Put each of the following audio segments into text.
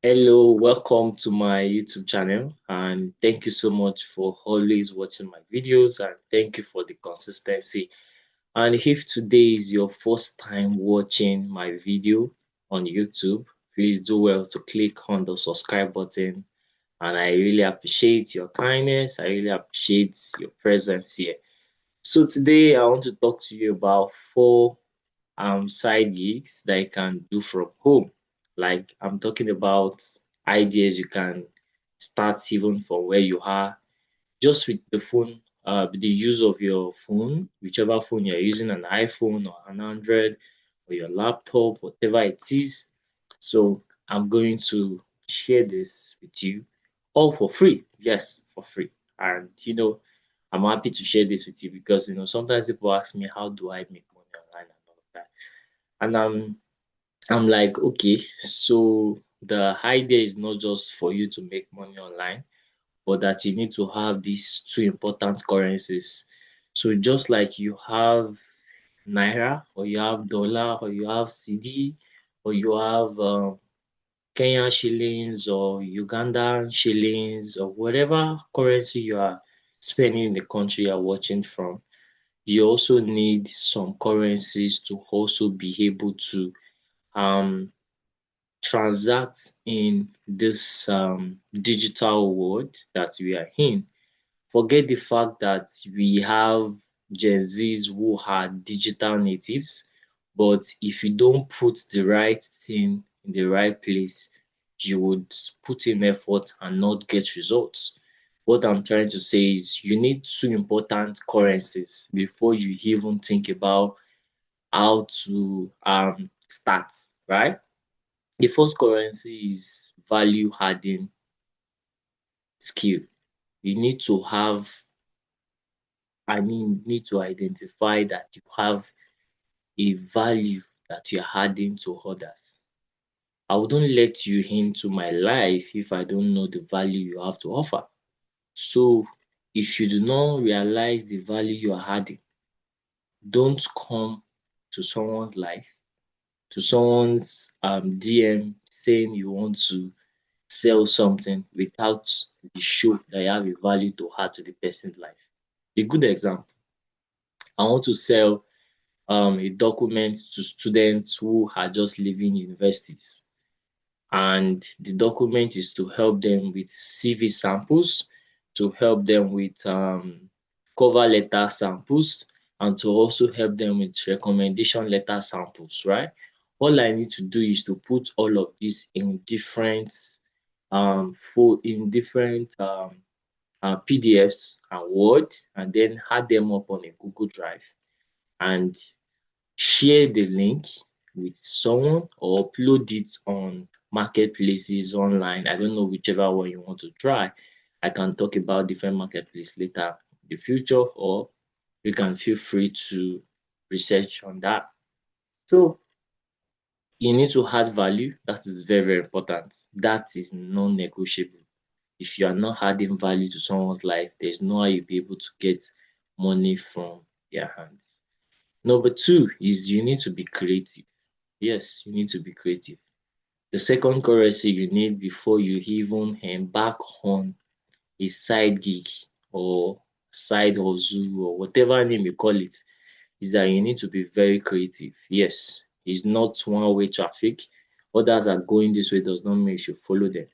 Hello, welcome to my YouTube channel, and thank you so much for always watching my videos, and thank you for the consistency. And if today is your first time watching my video on YouTube, please do well to click on the subscribe button. And I really appreciate your kindness. I really appreciate your presence here. So today I want to talk to you about four side gigs that you can do from home. Like I'm talking about ideas you can start even from where you are, just with the phone, with the use of your phone, whichever phone you're using, an iPhone or an Android or your laptop, whatever it is. So I'm going to share this with you all for free. Yes, for free. And I'm happy to share this with you because sometimes people ask me how do I make money online and all of that. And I'm like, okay, so the idea is not just for you to make money online, but that you need to have these two important currencies. So just like you have Naira, or you have dollar, or you have CD, or you have Kenyan shillings, or Ugandan shillings, or whatever currency you are spending in the country you are watching from, you also need some currencies to also be able to um transact in this digital world that we are in. Forget the fact that we have Gen Zs who are digital natives, but if you don't put the right thing in the right place, you would put in effort and not get results. What I'm trying to say is you need two important currencies before you even think about how to start, right? The first currency is value adding skill. You need to have, need to identify that you have a value that you're adding to others. I wouldn't let you into my life if I don't know the value you have to offer. So if you do not realize the value you are adding, don't come to someone's life, to someone's DM saying you want to sell something without the show that you have a value to add to the person's life. A good example, I want to sell a document to students who are just leaving universities. And the document is to help them with CV samples, to help them with cover letter samples, and to also help them with recommendation letter samples, right? All I need to do is to put all of this in different PDFs and Word, and then add them up on a Google Drive and share the link with someone or upload it on marketplaces online. I don't know whichever one you want to try. I can talk about different marketplaces later in the future, or you can feel free to research on that. So you need to add value. That is very, very important. That is non-negotiable. If you are not adding value to someone's life, there's no way you'll be able to get money from their hands. Number two is you need to be creative. Yes, you need to be creative. The second currency you need before you even embark on a side gig or side hustle or whatever name you call it is that you need to be very creative. Yes, it's not one-way traffic. Others are going this way does not mean you should follow them.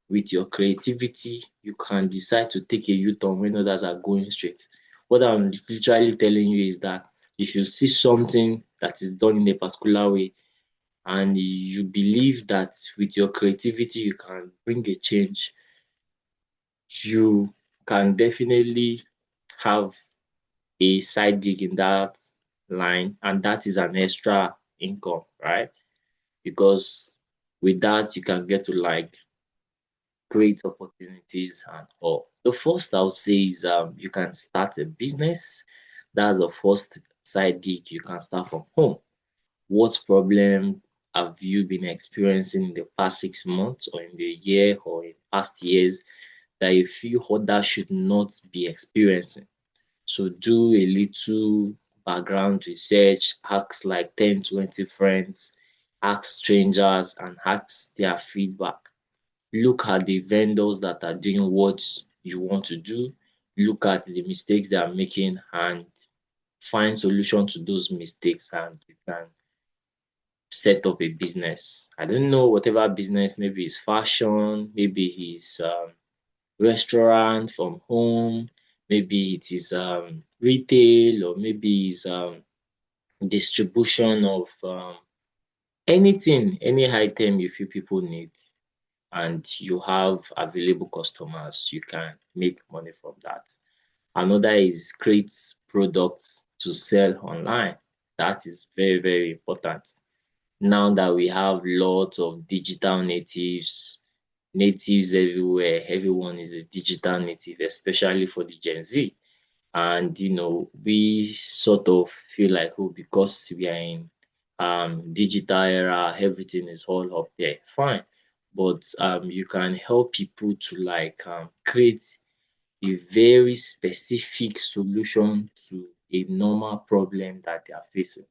With your creativity, you can decide to take a U-turn when others are going straight. What I'm literally telling you is that if you see something that is done in a particular way and you believe that with your creativity you can bring a change, you can definitely have a side gig in that line, and that is an extra income, right? Because with that you can get to like great opportunities and all. The first I would say is you can start a business. That's the first side gig you can start from home. What problem have you been experiencing in the past 6 months or in the year or in past years that you feel others should not be experiencing? So do a little background research, ask like 10, 20 friends, ask strangers and ask their feedback. look at the vendors that are doing what you want to do, look at the mistakes they are making, and find solution to those mistakes, and you can set up a business. I don't know, whatever business, maybe it's fashion, maybe it's restaurant from home, maybe it is retail, or maybe it's distribution of anything, any item you feel people need, and you have available customers, you can make money from that. Another is create products to sell online. That is very, very important. Now that we have lots of digital natives, natives everywhere, everyone is a digital native, especially for the Gen Z. And we sort of feel like, oh, because we are in digital era, everything is all up there. Fine. But you can help people to like create a very specific solution to a normal problem that they are facing,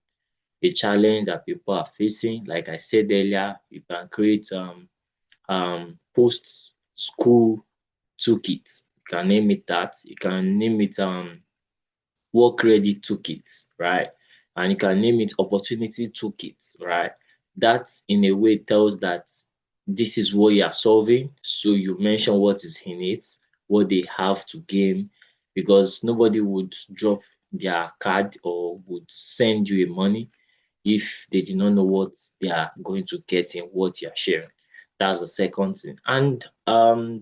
a challenge that people are facing. Like I said earlier, you can create post school toolkits. You can name it that. You can name it work ready toolkits, right? And you can name it opportunity toolkits, right? That in a way tells that this is what you are solving. So you mention what is in it, what they have to gain, because nobody would drop their card or would send you a money if they do not know what they are going to get in what you are sharing. That's the second thing. And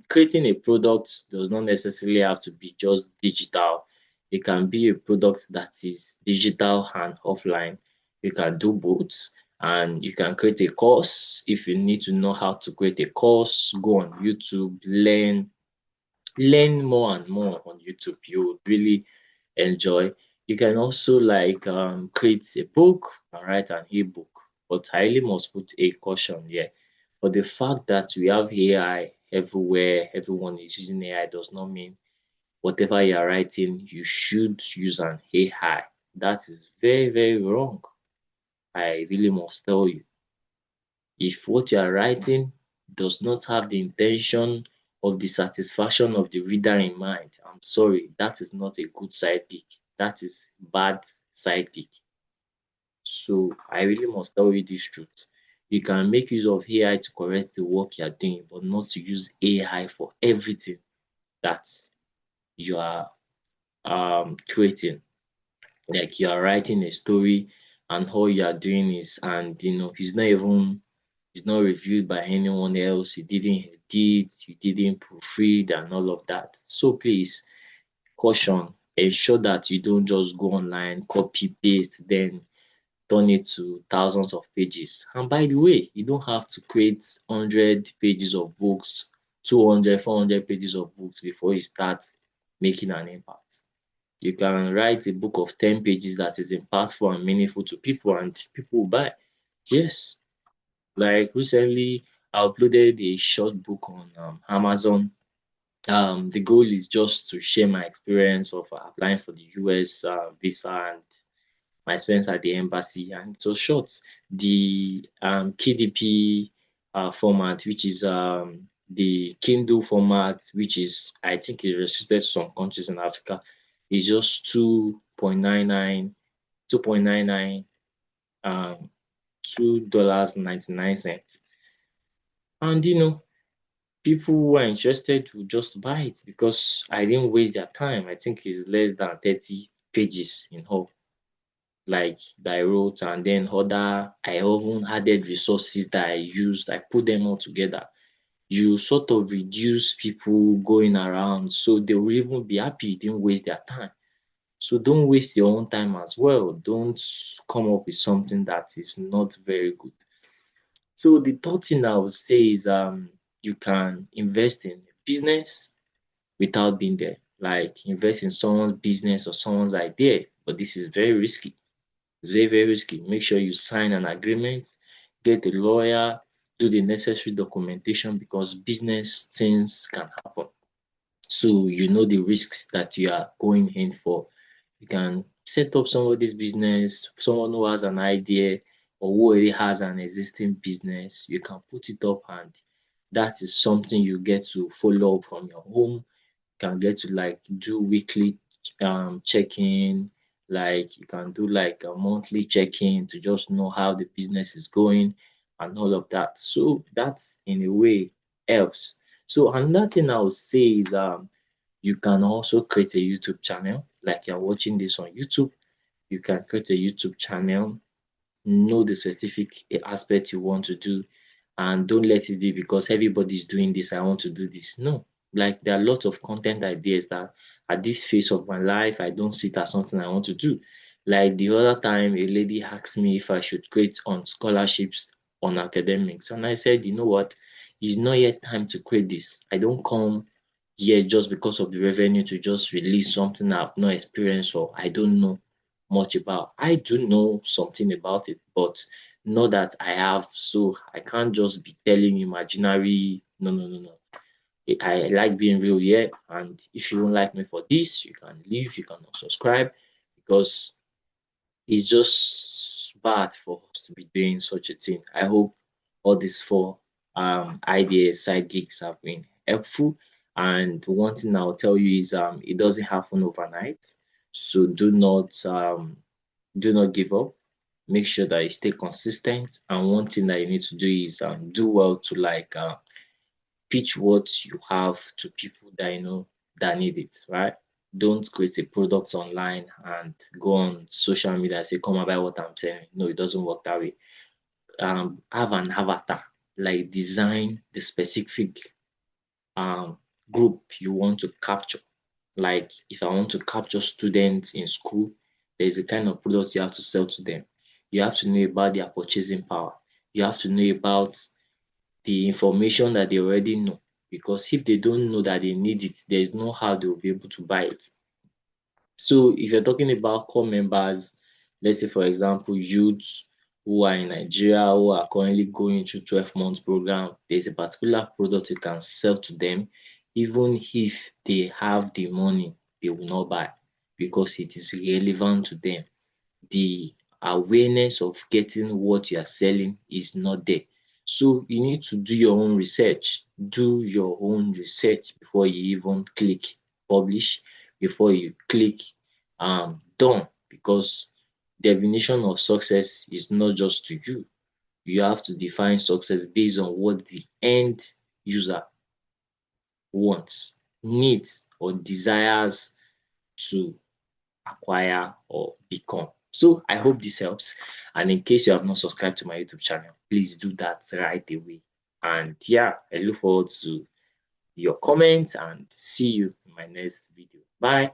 creating a product does not necessarily have to be just digital. It can be a product that is digital and offline. You can do both, and you can create a course. If you need to know how to create a course, go on YouTube, learn more and more on YouTube. You would really enjoy. You can also like create a book and write an ebook. But I really must put a caution here. For the fact that we have AI everywhere, everyone is using AI does not mean whatever you are writing, you should use an AI. That is very, very wrong. I really must tell you. If what you are writing does not have the intention of the satisfaction of the reader in mind, I'm sorry, that is not a good sidekick. That is bad sidekick. So I really must tell you this truth. You can make use of AI to correct the work you are doing, but not to use AI for everything that you are creating. Like you are writing a story and all you are doing is, and it's not reviewed by anyone else, you didn't edit, you didn't proofread and all of that. So please, caution, ensure that you don't just go online, copy paste, then turn it to thousands of pages. And by the way, you don't have to create 100 pages of books, 200, 400 pages of books before you start making an impact. You can write a book of 10 pages that is impactful and meaningful to people, and people will buy. Yes. Like recently, I uploaded a short book on Amazon. The goal is just to share my experience of applying for the US visa and my experience at the embassy. And it was short. The KDP format, which is the Kindle format, which is, I think, is restricted to some countries in Africa, is just 2.99, 2.99, um, $2.99. And people who are interested will just buy it because I didn't waste their time. I think it's less than 30 pages in all, like that I wrote, and then I even added resources that I used. I put them all together. You sort of reduce people going around, so they will even be happy you didn't waste their time. So don't waste your own time as well. Don't come up with something that is not very good. So the third thing I would say is you can invest in business without being there. Like invest in someone's business or someone's idea, but this is very risky. It's very, very risky. Make sure you sign an agreement, get a lawyer, do the necessary documentation because business things can happen. So you know the risks that you are going in for. You can set up somebody's business, someone who has an idea or who already has an existing business. You can put it up and That is something you get to follow up from your home. Can get to like do weekly check-in, like you can do like a monthly check-in to just know how the business is going and all of that. So that's in a way helps. So another thing I would say is you can also create a YouTube channel. Like you're watching this on YouTube, you can create a YouTube channel, know the specific aspect you want to do, and don't let it be because everybody's doing this, I want to do this. No, like there are lots of content ideas that at this phase of my life, I don't see it as something I want to do. Like the other time, a lady asked me if I should create on scholarships on academics, and I said, you know what, it's not yet time to create this. I don't come here just because of the revenue to just release something I've not experienced or I don't know much about. I do know something about it, but not that I have, so I can't just be telling imaginary. No, no, no, no. I like being real here, and if you don't like me for this, you can leave. You can unsubscribe because it's just bad for us to be doing such a thing. I hope all these four ideas, side gigs have been helpful. And one thing I'll tell you is it doesn't happen overnight. So do not give up. Make sure that you stay consistent. And one thing that you need to do is do well to like pitch what you have to people that you know that need it, right? Don't create a product online and go on social media and say, come and buy what I'm selling. No, it doesn't work that way. Have an avatar, like design the specific um group you want to capture. Like if I want to capture students in school, there's a kind of product you have to sell to them. You have to know about their purchasing power. You have to know about the information that they already know. Because if they don't know that they need it, there's no how they'll be able to buy it. So if you're talking about core members, let's say for example, youths who are in Nigeria who are currently going through 12 months program, there's a particular product you can sell to them, even if they have the money, they will not buy because it is relevant to them. The awareness of getting what you are selling is not there. So you need to do your own research. Do your own research before you even click publish, before you click done, because definition of success is not just to you. You have to define success based on what the end user wants, needs, or desires to acquire or become. So I hope this helps. And in case you have not subscribed to my YouTube channel, please do that right away. And yeah, I look forward to your comments and see you in my next video. Bye.